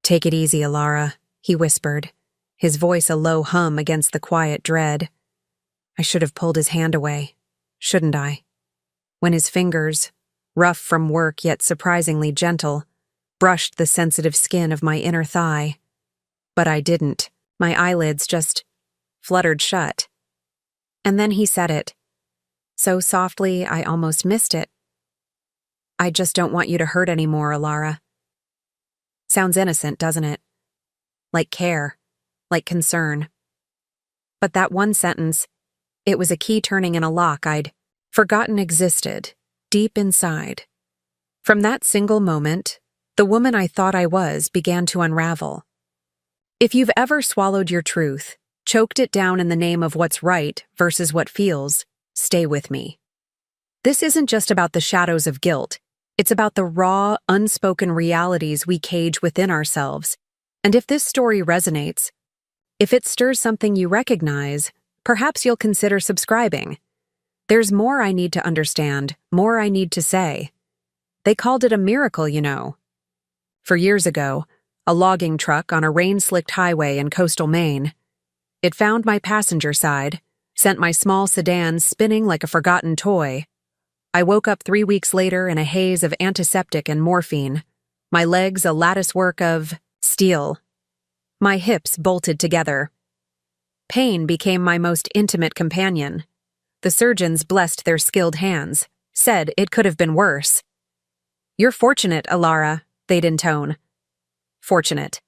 "Take it easy, Alara," he whispered, his voice a low hum against the quiet dread. I should have pulled his hand away, shouldn't I? When his fingers, rough from work yet surprisingly gentle, brushed the sensitive skin of my inner thigh. But I didn't. My eyelids just fluttered shut. And then he said it, so softly I almost missed it. "I just don't want you to hurt anymore, Alara." Sounds innocent, doesn't it? Like care, like concern. But that one sentence, it was a key turning in a lock I'd forgotten existed, deep inside. From that single moment, the woman I thought I was began to unravel. If you've ever swallowed your truth, choked it down in the name of what's right versus what feels, stay with me. This isn't just about the shadows of guilt. It's about the raw, unspoken realities we cage within ourselves. And if this story resonates, if it stirs something you recognize, perhaps you'll consider subscribing. There's more I need to understand, more I need to say. They called it a miracle, you know. For years ago, a logging truck on a rain-slicked highway in coastal Maine. It found my passenger side, sent my small sedan spinning like a forgotten toy. I woke up 3 weeks later in a haze of antiseptic and morphine, my legs a latticework of steel, my hips bolted together. Pain became my most intimate companion. The surgeons blessed their skilled hands, said it could have been worse. "You're fortunate, Alara," they'd intone. Fortunate.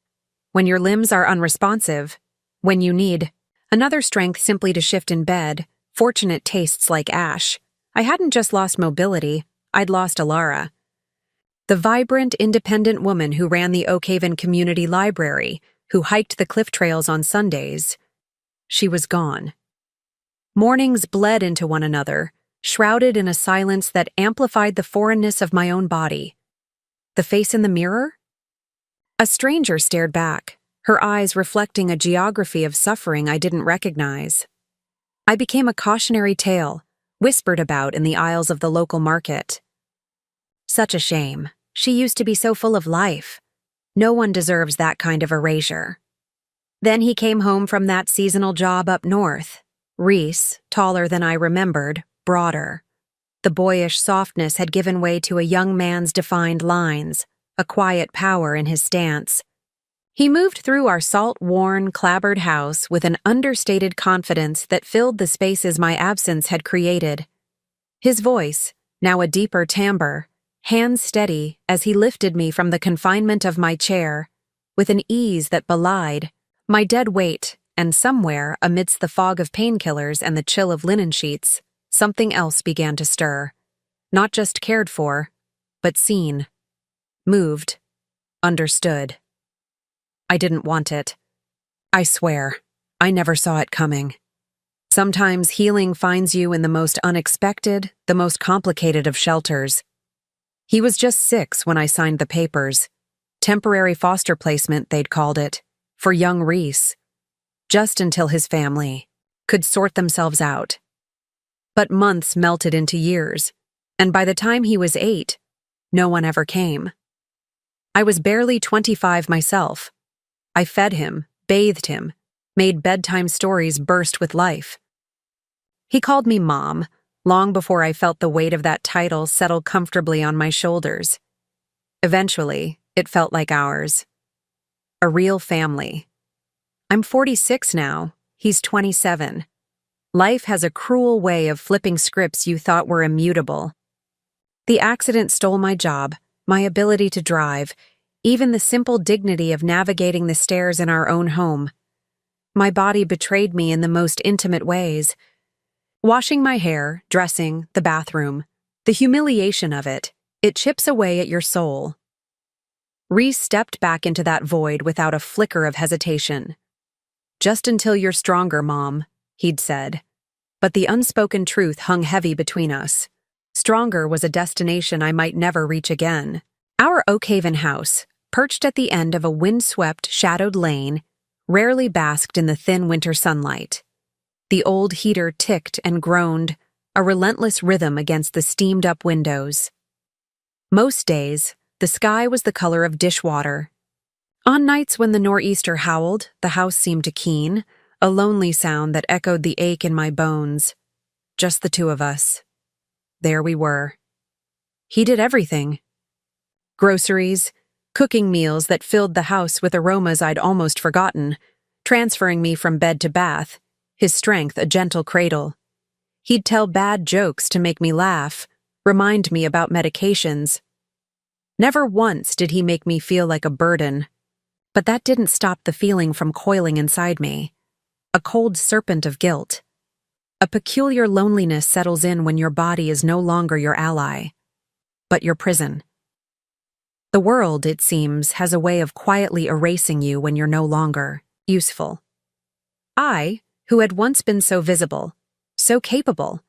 When your limbs are unresponsive, when you need another strength simply to shift in bed, fortunate tastes like ash. I hadn't just lost mobility, I'd lost Alara. The vibrant, independent woman who ran the Oak Haven Community Library, who hiked the cliff trails on Sundays. She was gone. Mornings bled into one another, shrouded in a silence that amplified the foreignness of my own body. The face in the mirror? A stranger stared back, her eyes reflecting a geography of suffering I didn't recognize. I became a cautionary tale, whispered about in the aisles of the local market. Such a shame. She used to be so full of life. No one deserves that kind of erasure. Then he came home from that seasonal job up north. Reese, taller than I remembered, broader. The boyish softness had given way to a young man's defined lines, a quiet power in his stance. He moved through our salt-worn, clapboard house with an understated confidence that filled the spaces my absence had created. His voice, now a deeper timbre, hands steady as he lifted me from the confinement of my chair, with an ease that belied my dead weight, and somewhere, amidst the fog of painkillers and the chill of linen sheets, something else began to stir. Not just cared for, but seen. Moved. Understood. I didn't want it. I swear, I never saw it coming. Sometimes healing finds you in the most unexpected, the most complicated of shelters. He was just 6 when I signed the papers. Temporary foster placement, they'd called it, for young Reese. Just until his family could sort themselves out. But months melted into years, and by the time he was 8, no one ever came. I was barely 25 myself. I fed him, bathed him, made bedtime stories burst with life. He called me Mom, long before I felt the weight of that title settle comfortably on my shoulders. Eventually, it felt like ours. A real family. I'm 46 now, he's 27. Life has a cruel way of flipping scripts you thought were immutable. The accident stole my job, my ability to drive, even the simple dignity of navigating the stairs in our own home. My body betrayed me in the most intimate ways. Washing my hair, dressing, the bathroom, the humiliation of it chips away at your soul. Reese stepped back into that void without a flicker of hesitation. "Just until you're stronger, Mom," he'd said. But the unspoken truth hung heavy between us. Stronger was a destination I might never reach again. Our Oak Haven house, perched at the end of a wind-swept, shadowed lane, rarely basked in the thin winter sunlight. The old heater ticked and groaned, a relentless rhythm against the steamed-up windows. Most days, the sky was the color of dishwater. On nights when the nor'easter howled, the house seemed to keen, a lonely sound that echoed the ache in my bones. Just the two of us. There we were. He did everything. Groceries, cooking meals that filled the house with aromas I'd almost forgotten, transferring me from bed to bath, his strength a gentle cradle. He'd tell bad jokes to make me laugh, remind me about medications. Never once did he make me feel like a burden. But that didn't stop the feeling from coiling inside me. A cold serpent of guilt. A peculiar loneliness settles in when your body is no longer your ally, but your prison. The world, it seems, has a way of quietly erasing you when you're no longer useful. I, who had once been so visible, so capable,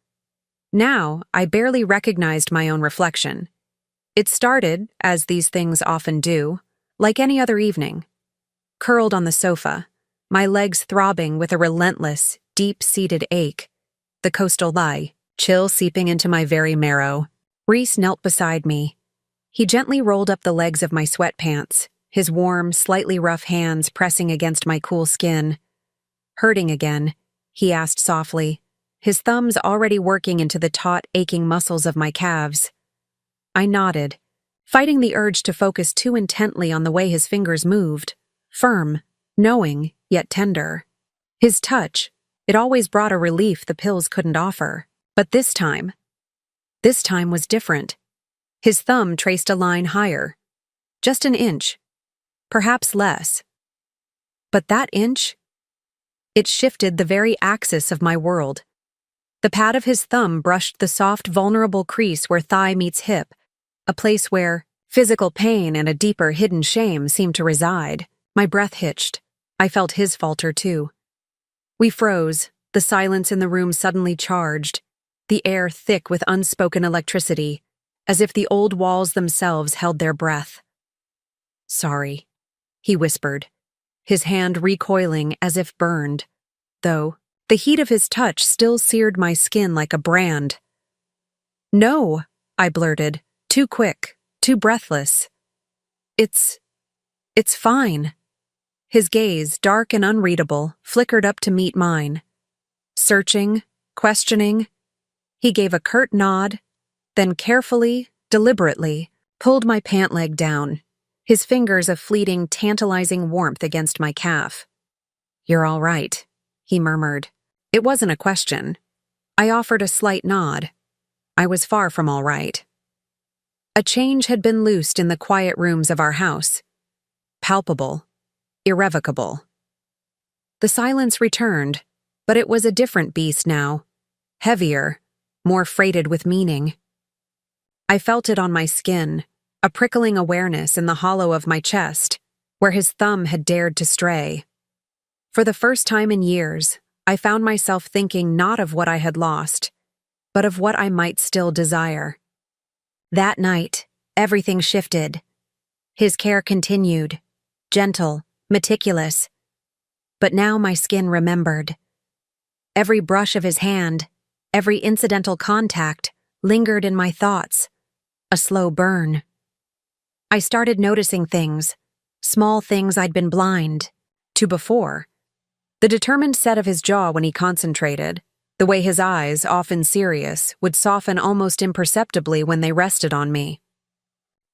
now I barely recognized my own reflection. It started, as these things often do, like any other evening. Curled on the sofa, my legs throbbing with a relentless, deep-seated ache, the coastal lie, chill seeping into my very marrow. Reese knelt beside me. He gently rolled up the legs of my sweatpants, his warm, slightly rough hands pressing against my cool skin. "Hurting again?" he asked softly, his thumbs already working into the taut, aching muscles of my calves. I nodded, fighting the urge to focus too intently on the way his fingers moved. Firm, knowing, yet tender. His touch, it always brought a relief the pills couldn't offer. But this time was different. His thumb traced a line higher. Just an inch. Perhaps less. But that inch? It shifted the very axis of my world. The pad of his thumb brushed the soft, vulnerable crease where thigh meets hip, a place where physical pain and a deeper hidden shame seemed to reside. My breath hitched. I felt his falter too. We froze, the silence in the room suddenly charged, the air thick with unspoken electricity, as if the old walls themselves held their breath. "Sorry," he whispered, his hand recoiling as if burned, though the heat of his touch still seared my skin like a brand. "No," I blurted, too quick, too breathless. It's fine." His gaze, dark and unreadable, flickered up to meet mine. Searching, questioning, he gave a curt nod, then carefully, deliberately, pulled my pant leg down, his fingers a fleeting, tantalizing warmth against my calf. "You're all right," he murmured. It wasn't a question. I offered a slight nod. I was far from all right. A change had been loosed in the quiet rooms of our house. Palpable. Irrevocable. The silence returned, but it was a different beast now. Heavier, more freighted with meaning. I felt it on my skin, a prickling awareness in the hollow of my chest, where his thumb had dared to stray. For the first time in years, I found myself thinking not of what I had lost, but of what I might still desire. That night, everything shifted. His care continued, gentle, meticulous. But now my skin remembered. Every brush of his hand, every incidental contact, lingered in my thoughts. A slow burn. I started noticing things, small things I'd been blind to before. The determined set of his jaw when he concentrated, the way his eyes, often serious, would soften almost imperceptibly when they rested on me.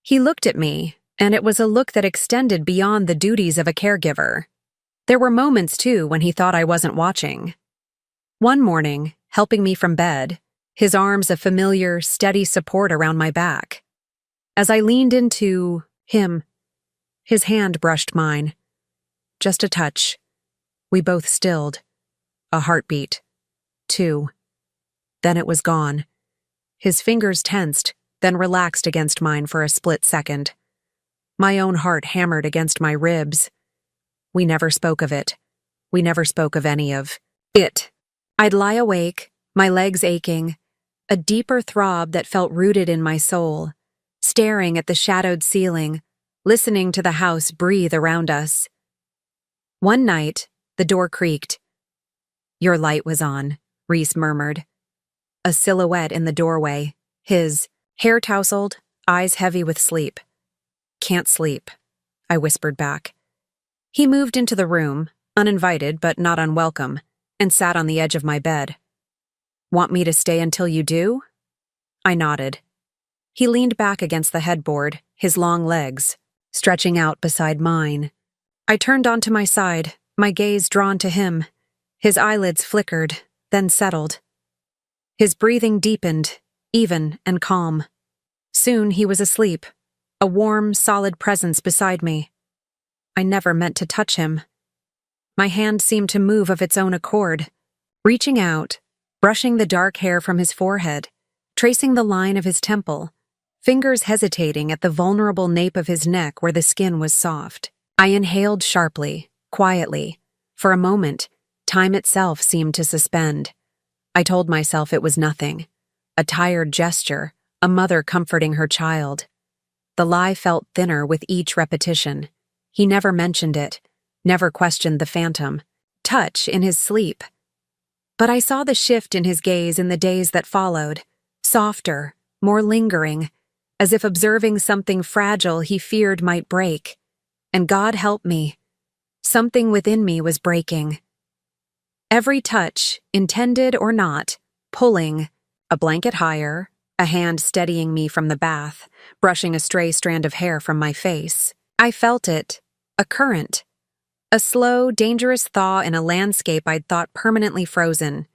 He looked at me, and it was a look that extended beyond the duties of a caregiver. There were moments, too, when he thought I wasn't watching. One morning, helping me from bed, his arms a familiar, steady support around my back. As I leaned into him, his hand brushed mine. Just a touch. We both stilled. A heartbeat. 2. Then it was gone. His fingers tensed, then relaxed against mine for a split second. My own heart hammered against my ribs. We never spoke of it. We never spoke of any of it. I'd lie awake, my legs aching, a deeper throb that felt rooted in my soul, staring at the shadowed ceiling, listening to the house breathe around us. One night, the door creaked. "Your light was on," Reese murmured. A silhouette in the doorway, his hair tousled, eyes heavy with sleep. "Can't sleep," I whispered back. He moved into the room, uninvited but not unwelcome, and sat on the edge of my bed. "Want me to stay until you do?" I nodded. He leaned back against the headboard, his long legs stretching out beside mine. I turned onto my side, my gaze drawn to him. His eyelids flickered, then settled. His breathing deepened, even and calm. Soon he was asleep, a warm, solid presence beside me. I never meant to touch him. My hand seemed to move of its own accord, reaching out, brushing the dark hair from his forehead, tracing the line of his temple, fingers hesitating at the vulnerable nape of his neck where the skin was soft. I inhaled sharply, quietly. For a moment, time itself seemed to suspend. I told myself it was nothing. A tired gesture, a mother comforting her child. The lie felt thinner with each repetition. He never mentioned it, never questioned the phantom. Touch in his sleep. But I saw the shift in his gaze in the days that followed. Softer, more lingering, as if observing something fragile he feared might break. And God help me. Something within me was breaking. Every touch, intended or not, pulling, a blanket higher, a hand steadying me from the bath, brushing a stray strand of hair from my face. I felt it, a current, a slow, dangerous thaw in a landscape I'd thought permanently frozen.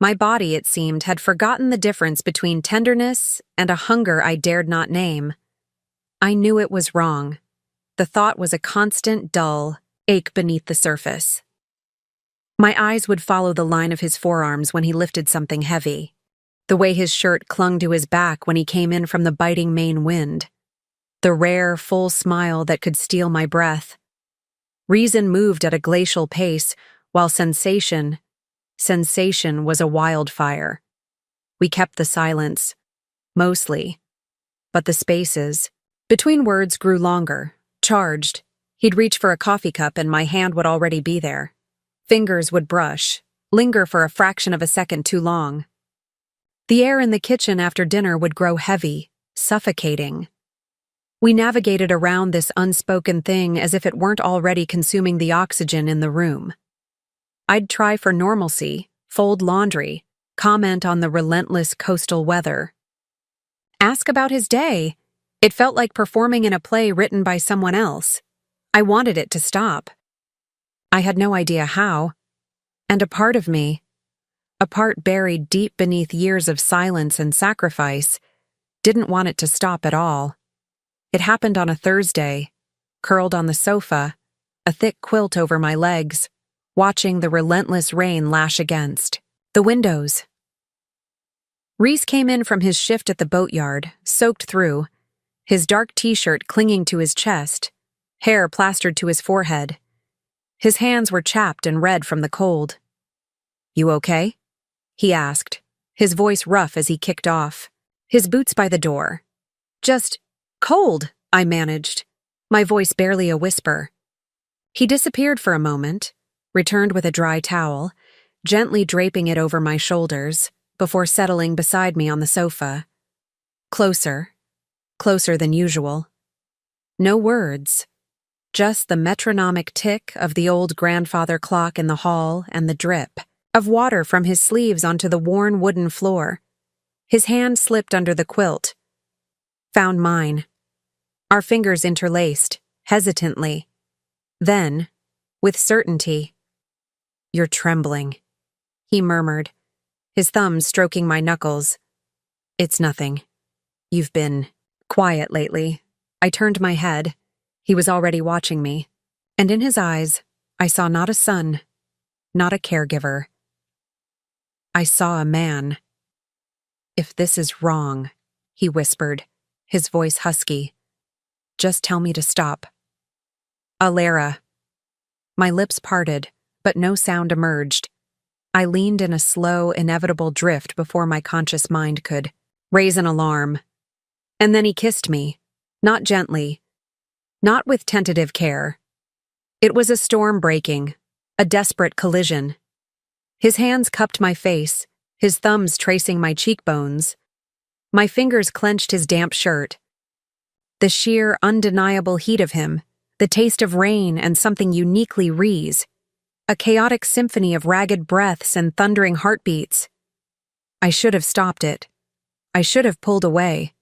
My body, it seemed, had forgotten the difference between tenderness and a hunger I dared not name. I knew it was wrong. The thought was a constant, dull ache beneath the surface. My eyes would follow the line of his forearms when he lifted something heavy, the way his shirt clung to his back when he came in from the biting Maine wind, the rare, full smile that could steal my breath. Reason moved at a glacial pace, while sensation was a wildfire. We kept the silence, mostly, but the spaces between words grew longer, charged. He'd reach for a coffee cup and my hand would already be there. Fingers would brush, linger for a fraction of a second too long. The air in the kitchen after dinner would grow heavy, suffocating. We navigated around this unspoken thing as if it weren't already consuming the oxygen in the room. I'd try for normalcy, fold laundry, comment on the relentless coastal weather. Ask about his day. It felt like performing in a play written by someone else. I wanted it to stop. I had no idea how. And a part of me, a part buried deep beneath years of silence and sacrifice, didn't want it to stop at all. It happened on a Thursday, curled on the sofa, a thick quilt over my legs, watching the relentless rain lash against the windows. Reese came in from his shift at the boatyard, soaked through, his dark t-shirt clinging to his chest, hair plastered to his forehead. His hands were chapped and red from the cold. "You okay?" he asked, his voice rough as he kicked off. His boots by the door. "Just cold," I managed, my voice barely a whisper. He disappeared for a moment, returned with a dry towel, gently draping it over my shoulders, before settling beside me on the sofa. Closer than usual. No words, just the metronomic tick of the old grandfather clock in the hall and the drip of water from his sleeves onto the worn wooden floor. His hand slipped under the quilt. Found mine. Our fingers interlaced, hesitantly. Then, with certainty, "You're trembling," he murmured, his thumbs stroking my knuckles. "It's nothing. You've been quiet lately." I turned my head. He was already watching me, and in his eyes, I saw not a son, not a caregiver. I saw a man. "If this is wrong," he whispered, his voice husky, "just tell me to stop." "Alara." My lips parted, but no sound emerged. I leaned in a slow, inevitable drift before my conscious mind could raise an alarm. And then he kissed me, not gently, not with tentative care. It was a storm breaking, a desperate collision. His hands cupped my face, his thumbs tracing my cheekbones. My fingers clenched his damp shirt. The sheer, undeniable heat of him, the taste of rain and something uniquely Reese, a chaotic symphony of ragged breaths and thundering heartbeats. I should have stopped it. I should have pulled away.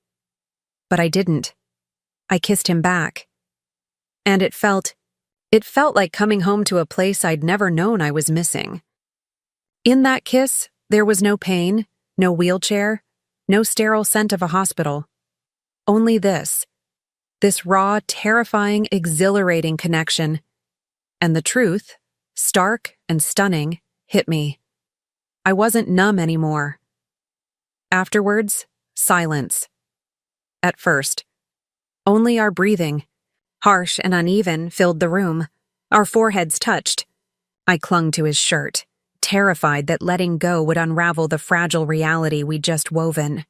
But I didn't. I kissed him back. And it felt like coming home to a place I'd never known I was missing. In that kiss, there was no pain, no wheelchair, no sterile scent of a hospital. Only this raw, terrifying, exhilarating connection. And the truth, stark and stunning, hit me. I wasn't numb anymore. Afterwards, silence. At first, only our breathing, harsh and uneven, filled the room. Our foreheads touched. I clung to his shirt, terrified that letting go would unravel the fragile reality we'd just woven.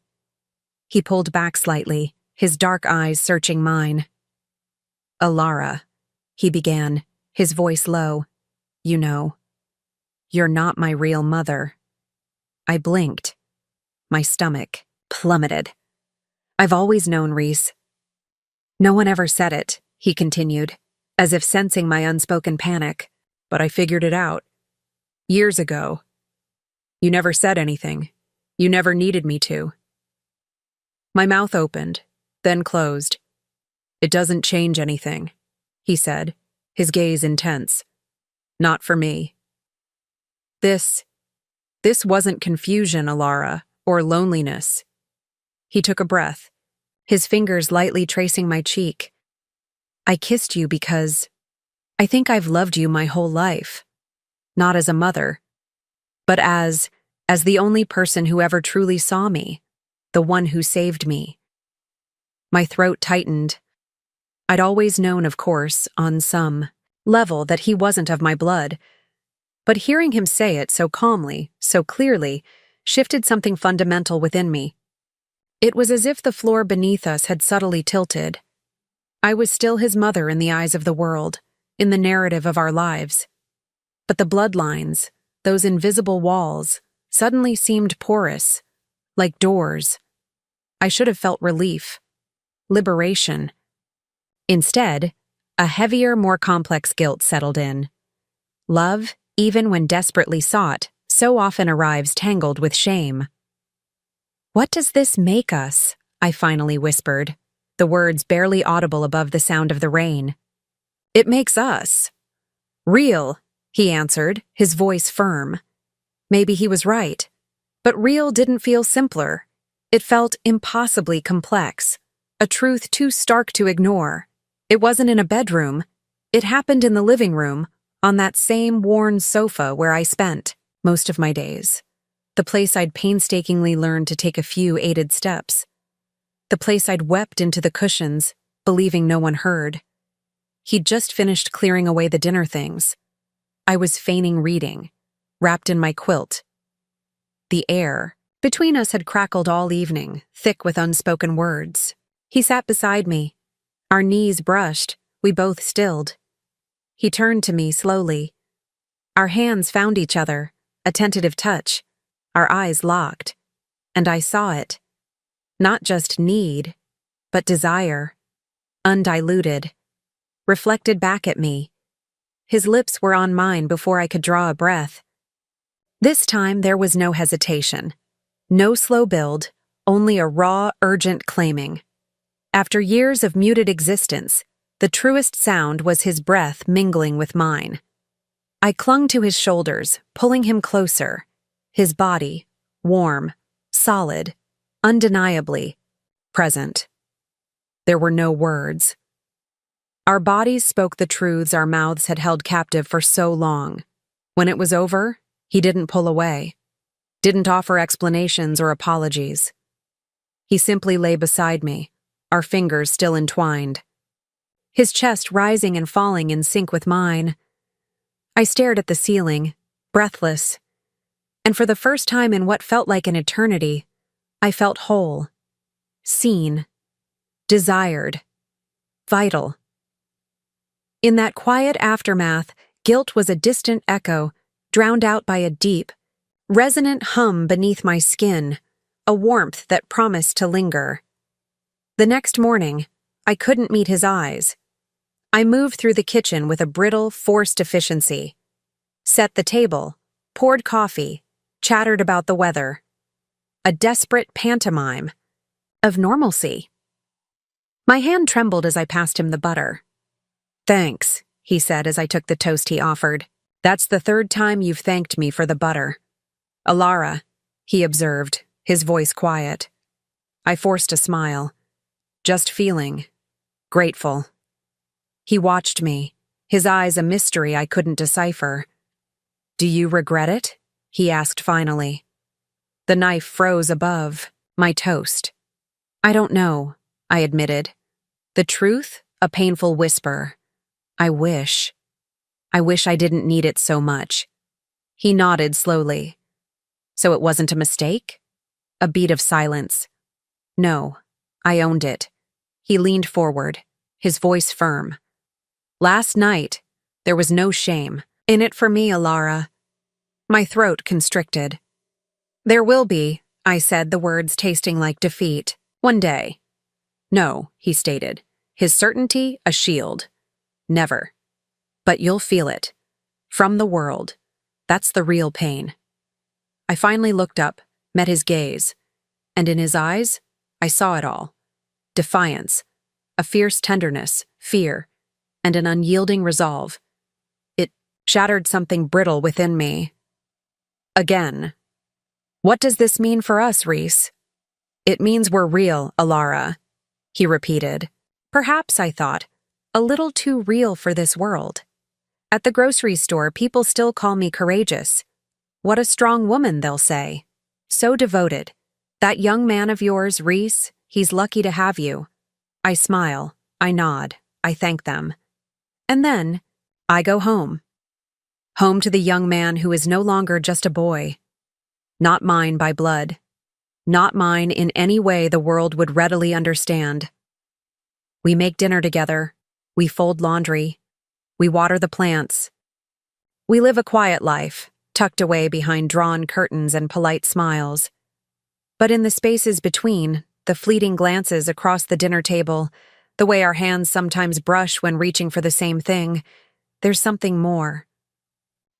He pulled back slightly, his dark eyes searching mine. "Alara," he began, his voice low. "You know, you're not my real mother." I blinked. My stomach plummeted. "I've always known, Reese." "No one ever said it," he continued, as if sensing my unspoken panic. "But I figured it out. Years ago. You never said anything. You never needed me to." My mouth opened, then closed. "It doesn't change anything," he said, his gaze intense. "Not for me." This wasn't confusion, Alara, or loneliness. He took a breath, his fingers lightly tracing my cheek. "I kissed you because I think I've loved you my whole life. Not as a mother, but as the only person who ever truly saw me, the one who saved me." My throat tightened. I'd always known, of course, on some level, that he wasn't of my blood, but hearing him say it so calmly, so clearly, shifted something fundamental within me. It was as if the floor beneath us had subtly tilted. I was still his mother in the eyes of the world, in the narrative of our lives. But the bloodlines, those invisible walls, suddenly seemed porous, like doors. I should have felt relief, liberation. Instead, a heavier, more complex guilt settled in. Love, even when desperately sought, so often arrives tangled with shame. "What does this make us?" I finally whispered, the words barely audible above the sound of the rain. "It makes us real," he answered, his voice firm. Maybe he was right, but real didn't feel simpler. It felt impossibly complex, a truth too stark to ignore. It wasn't in a bedroom. It happened in the living room, on that same worn sofa where I spent most of my days. The place I'd painstakingly learned to take a few aided steps. The place I'd wept into the cushions, believing no one heard. He'd just finished clearing away the dinner things. I was feigning reading, wrapped in my quilt. The air between us had crackled all evening, thick with unspoken words. He sat beside me. Our knees brushed, we both stilled. He turned to me slowly. Our hands found each other, a tentative touch, our eyes locked, and I saw it. Not just need, but desire, undiluted, reflected back at me. His lips were on mine before I could draw a breath. This time there was no hesitation, no slow build, only a raw, urgent claiming. After years of muted existence, the truest sound was his breath mingling with mine. I clung to his shoulders, pulling him closer, his body, warm, solid, undeniably present. There were no words. Our bodies spoke the truths our mouths had held captive for so long. When it was over, he didn't pull away, didn't offer explanations or apologies. He simply lay beside me, our fingers still entwined. His chest rising and falling in sync with mine. I stared at the ceiling, breathless, and for the first time in what felt like an eternity, I felt whole, seen, desired, vital. In that quiet aftermath, guilt was a distant echo, drowned out by a deep, resonant hum beneath my skin, a warmth that promised to linger. The next morning, I couldn't meet his eyes. I moved through the kitchen with a brittle, forced efficiency. Set the table, poured coffee, chattered about the weather. A desperate pantomime of normalcy. My hand trembled as I passed him the butter. "Thanks," he said as I took the toast he offered. "That's the third time you've thanked me for the butter." "Alara," he observed, his voice quiet. I forced a smile. Just feeling grateful. He watched me, his eyes a mystery I couldn't decipher. "Do you regret it?" he asked finally. The knife froze above my toast. "I don't know," I admitted. The truth, a painful whisper. I wish I didn't need it so much." He nodded slowly. "So it wasn't a mistake?" A beat of silence. "No, I owned it." He leaned forward, his voice firm. "Last night, there was no shame in it for me, Alara." My throat constricted. "There will be," I said, the words tasting like defeat. "One day." "No," he stated, his certainty a shield. "Never. But you'll feel it. From the world. That's the real pain." I finally looked up, met his gaze, and in his eyes, I saw it all. Defiance, a fierce tenderness, fear, and an unyielding resolve. It shattered something brittle within me. "Again. What does this mean for us, Reese?" "It means we're real, Alara," he repeated. Perhaps, I thought, a little too real for this world. At the grocery store, people still call me courageous. "What a strong woman," they'll say. "So devoted. That young man of yours, Reese, he's lucky to have you." I smile, I nod, I thank them. And then, I go home. Home to the young man who is no longer just a boy. Not mine by blood. Not mine in any way the world would readily understand. We make dinner together. We fold laundry. We water the plants. We live a quiet life, tucked away behind drawn curtains and polite smiles. But in the spaces between, the fleeting glances across the dinner table, the way our hands sometimes brush when reaching for the same thing, there's something more.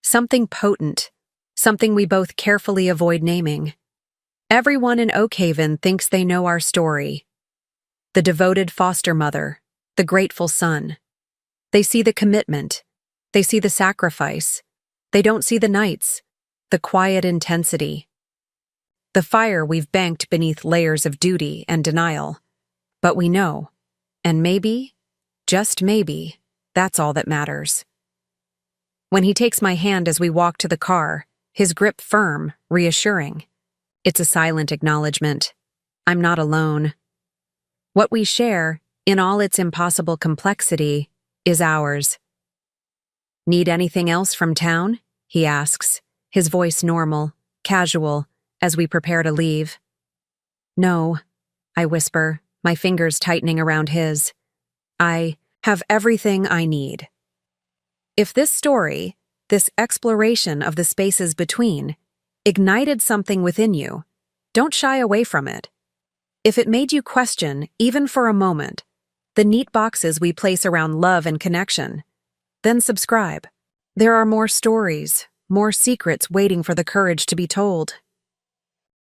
Something potent, something we both carefully avoid naming. Everyone in Oakhaven thinks they know our story. The devoted foster mother, the grateful son. They see the commitment. They see the sacrifice. They don't see the nights, the quiet intensity. The fire we've banked beneath layers of duty and denial. But we know. And maybe, just maybe, that's all that matters. When he takes my hand as we walk to the car, his grip firm, reassuring. It's a silent acknowledgement. I'm not alone. What we share, in all its impossible complexity, is ours. "Need anything else from town?" he asks, his voice normal, casual, as we prepare to leave. "No," I whisper, my fingers tightening around his. "I have everything I need." If this story, this exploration of the spaces between, ignited something within you, don't shy away from it. If it made you question, even for a moment, the neat boxes we place around love and connection, then subscribe. There are more stories, more secrets waiting for the courage to be told.